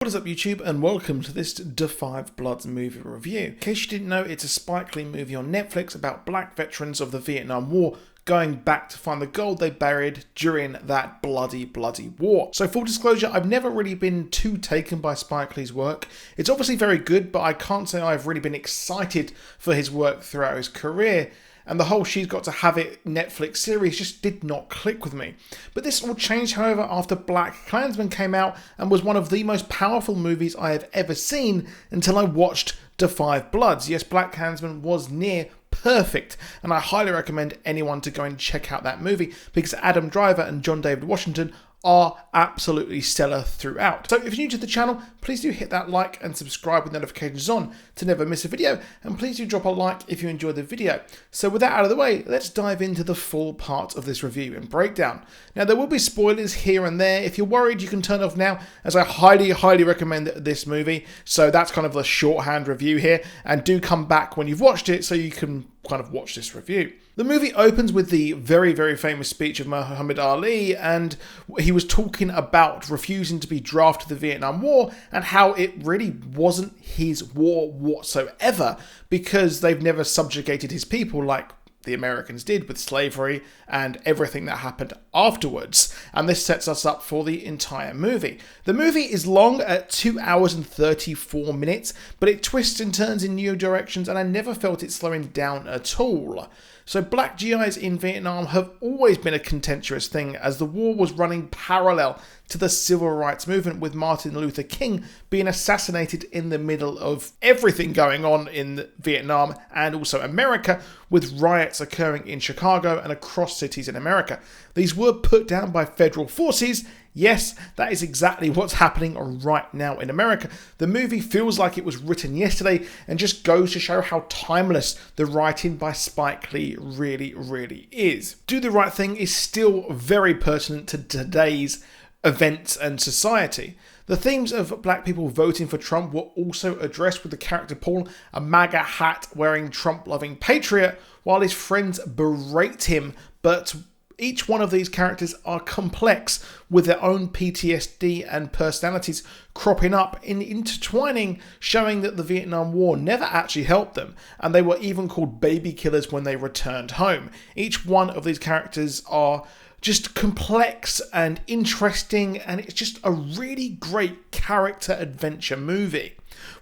What is up YouTube, and welcome to this Da 5 Bloods movie review. In case you didn't know, it's a Spike Lee movie on Netflix about black veterans of the Vietnam War going back to find the gold they buried during that bloody war. So full disclosure, I've never really been too taken by Spike Lee's work. It's obviously very good, but I can't say I've really been excited for his work throughout his career. And the whole She's Got to Have It Netflix series just did not click with me. But this all changed, however, after BlacKkKlansman came out and was one of the most powerful movies I have ever seen until I watched Da 5 Bloods. Yes, BlacKkKlansman was near perfect, and I highly recommend anyone to go and check out that movie because Adam Driver and John David Washington are absolutely stellar throughout. So if you're new to the channel, please do hit that like and subscribe with notifications on to never miss a video, and please do drop a like if you enjoyed the video. So with that out of the way, let's dive into the full part of this review and breakdown. Now there will be spoilers here and there. If you're worried, you can turn off now, as I highly recommend this movie. So that's kind of the shorthand review here, and do come back when you've watched it so you can kind of watch this review. The movie opens with the very famous speech of Muhammad Ali, and he was talking about refusing to be drafted to the Vietnam War and how it really wasn't his war whatsoever because they've never subjugated his people like the Americans did with slavery and everything that happened afterwards. And this sets us up for the entire movie. The movie is long at 2 hours and 34 minutes, but it twists and turns in new directions, and I never felt it slowing down at all. So black GIs in Vietnam have always been a contentious thing, as the war was running parallel to the civil rights movement, with Martin Luther King being assassinated in the middle of everything going on in Vietnam and also America, with riots occurring in Chicago and across cities in America. These were put down by federal forces. Yes, that is exactly what's happening right now in America. The movie feels like it was written yesterday and just goes to show how timeless the writing by Spike Lee really is. Do the Right Thing is still very pertinent to today's events and society. The themes of black people voting for Trump were also addressed, with the character Paul, a MAGA hat wearing Trump loving patriot, while his friends berate him, but each one of these characters are complex, with their own PTSD and personalities cropping up and intertwining, showing that the Vietnam War never actually helped them, and they were even called baby killers when they returned home. Each one of these characters are just complex and interesting, and it's just a really great character adventure movie.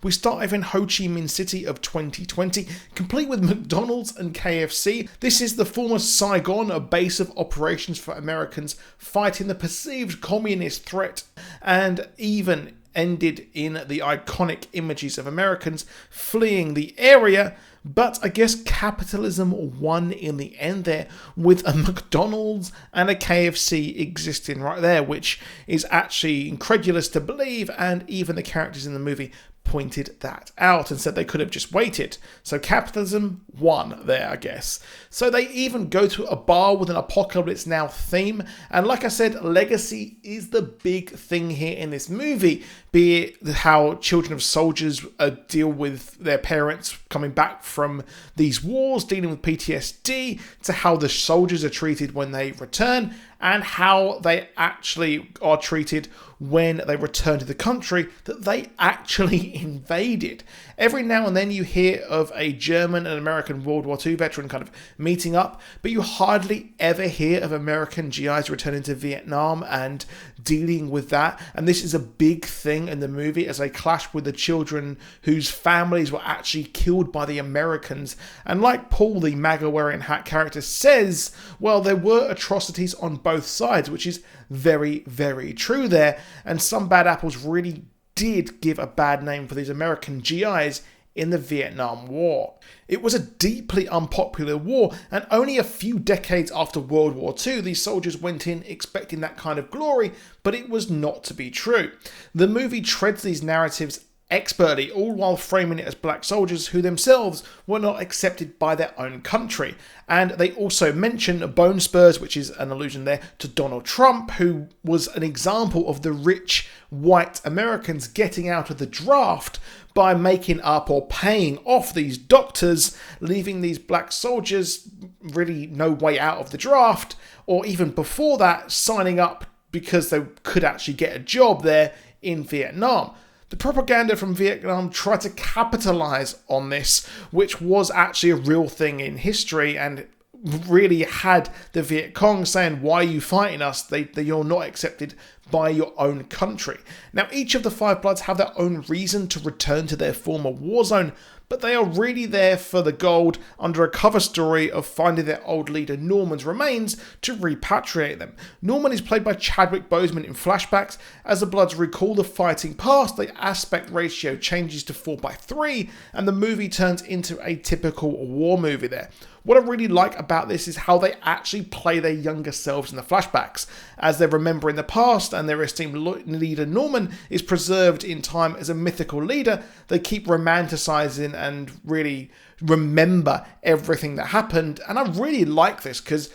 We start off in Ho Chi Minh City of 2020, complete with McDonald's and KFC. This is the former Saigon, a base of operations for Americans fighting the perceived communist threat, and even ended in the iconic images of Americans fleeing the area. But I guess capitalism won in the end there, with a McDonald's and a KFC existing right there, which is actually incredulous to believe, and even the characters in the movie pointed that out and said they could have just waited. So capitalism won there, I guess. So they even go to a bar with an Apocalypse Now theme, and like I said, legacy is the big thing here in this movie, be it how children of soldiers deal with their parents coming back from these wars, dealing with PTSD, to how the soldiers are treated when they return, and how they actually are treated when they return to the country that they actually invaded. Every now and then you hear of a German and American World War II veteran kind of meeting up, but you hardly ever hear of American GIs returning to Vietnam and dealing with that. And this is a big thing in the movie, as they clash with the children whose families were actually killed by the Americans. And like Paul, the MAGA wearing hat character, says, well, there were atrocities on both sides, which is very true there. And some bad apples really did give a bad name for these American GIs in the Vietnam War. It was a deeply unpopular war, and only a few decades after World War II, these soldiers went in expecting that kind of glory, but it was not to be true. The movie treads these narratives expertly, all while framing it as black soldiers who themselves were not accepted by their own country. And they also mention bone spurs, which is an allusion there to Donald Trump, who was an example of the rich white Americans getting out of the draft by making up or paying off these doctors, leaving these black soldiers really no way out of the draft, or even before that, signing up because they could actually get a job there in Vietnam. The propaganda from Vietnam tried to capitalize on this, which was actually a real thing in history, and really had the Viet Cong saying, why are you fighting us? You're not accepted by your own country. Now, each of the Five Bloods have their own reason to return to their former war zone, but they are really there for the gold under a cover story of finding their old leader Norman's remains to repatriate them. Norman is played by Chadwick Boseman in Flashbacks. As the Bloods recall the fighting past, the aspect ratio changes to 4:3, and the movie turns into a typical war movie there. What I really like about this is how they actually play their younger selves in the flashbacks, as they remember in the past, and their esteemed leader Norman is preserved in time as a mythical leader. They keep romanticizing and really remember everything that happened, and I really like this because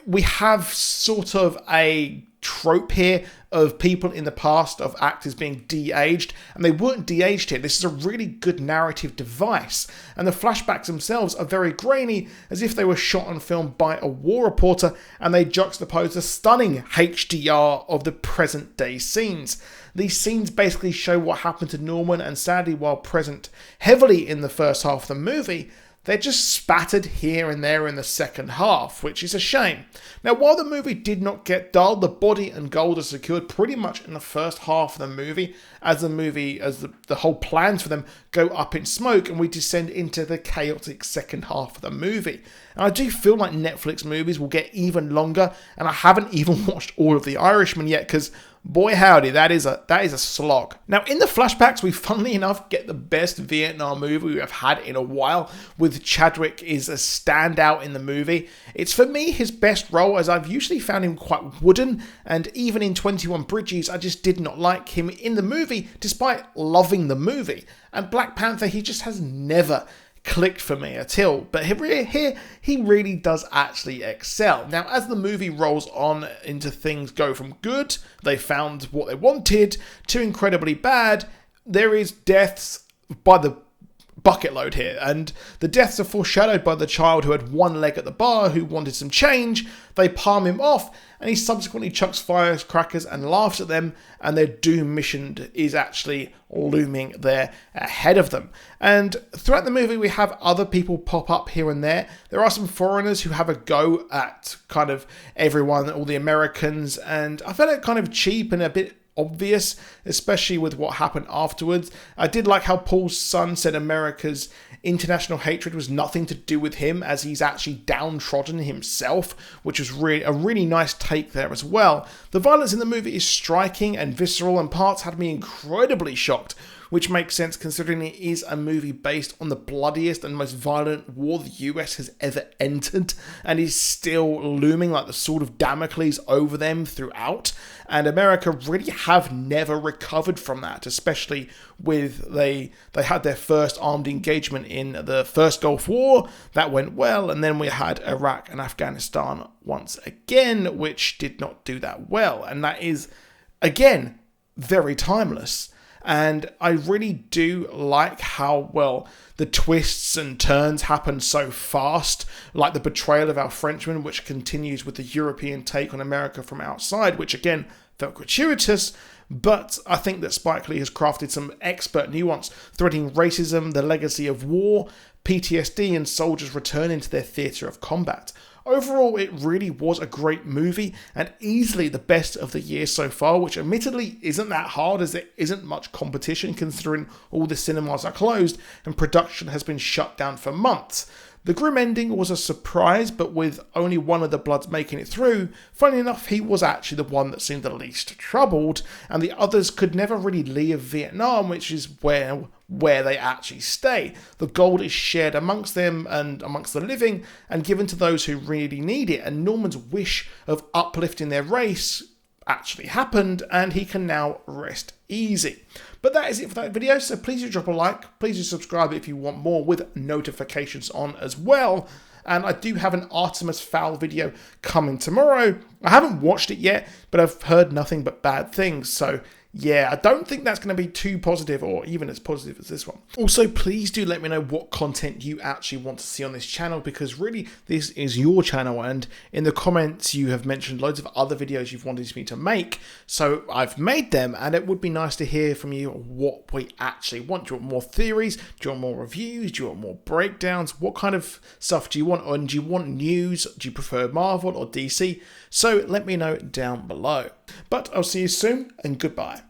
we have sort of a trope here of people in the past, of actors being de-aged, and they weren't de-aged here. This is a really good narrative device, and the flashbacks themselves are very grainy, as if they were shot on film by a war reporter, and they juxtapose the stunning HDR of the present day scenes. These scenes basically show what happened to Norman, and sadly, while present heavily in the first half of the movie, they're just spattered here and there in the second half, which is a shame. Now, while the movie did not get dull, the body and gold are secured pretty much in the first half of the movie, as the whole plans for them go up in smoke, and we descend into the chaotic second half of the movie. And I do feel like Netflix movies will get even longer, and I haven't even watched all of The Irishman yet, because boy howdy, that is a slog. Now, in the flashbacks, we funnily enough get the best Vietnam movie we have had in a while, with Chadwick is a standout in the movie. It's for me his best role, as I've usually found him quite wooden, and even in 21 Bridges, I just did not like him in the movie, despite loving the movie. And Black Panther, he just has never clicked for me at all, but here he really does actually excel. Now, as the movie rolls on into things go from good, they found what they wanted, to incredibly bad, there is deaths by the bucket load here, and the deaths are foreshadowed by the child who had one leg at the bar who wanted some change. They palm him off, and he subsequently chucks firecrackers and laughs at them, and their doom mission is actually looming there ahead of them. And throughout the movie, we have other people pop up here and there. There are some foreigners who have a go at kind of everyone, all the Americans, and I felt it kind of cheap and a bit obvious, especially with what happened afterwards. I did like how Paul's son said America's international hatred was nothing to do with him, as he's actually downtrodden himself, which was really a really nice take there as well. The violence in the movie is striking and visceral, and parts had me incredibly shocked, which makes sense considering it is a movie based on the bloodiest and most violent war the US has ever entered, and is still looming like the sword of Damocles over them throughout. And America really have never recovered from that, especially with they had their first armed engagement in the first Gulf War. That went well, and then we had Iraq and Afghanistan once again, which did not do that well. And that is, again, very timeless. And I really do like how well the twists and turns happen so fast, like the betrayal of our Frenchman, which continues with the European take on America from outside, which again felt gratuitous, but I think that Spike Lee has crafted some expert nuance, threading racism, the legacy of war, PTSD, and soldiers returning to their theatre of combat. Overall, it really was a great movie, and easily the best of the year so far, which admittedly isn't that hard, as there isn't much competition considering all the cinemas are closed and production has been shut down for months. The grim ending was a surprise, but with only one of the Bloods making it through, funny enough, he was actually the one that seemed the least troubled, and the others could never really leave Vietnam, which is where they actually stay. The gold is shared amongst them and amongst the living, and given to those who really need it, and Norman's wish of uplifting their race actually happened, and he can now rest easy. But that is it for that video, so please do drop a like, please do subscribe if you want more with notifications on as well. And I do have an Artemis Fowl video coming tomorrow. I haven't watched it yet, but I've heard nothing but bad things, so yeah, I don't think that's going to be too positive or even as positive as this one. Also, please do let me know what content you actually want to see on this channel, because really this is your channel, and in the comments you have mentioned loads of other videos you've wanted me to make, so I've made them, and it would be nice to hear from you what we actually want. Do you want more theories? Do you want more reviews? Do you want more breakdowns? What kind of stuff do you want? And do you want news? Do you prefer Marvel or DC? So let me know down below. But I'll see you soon, and goodbye.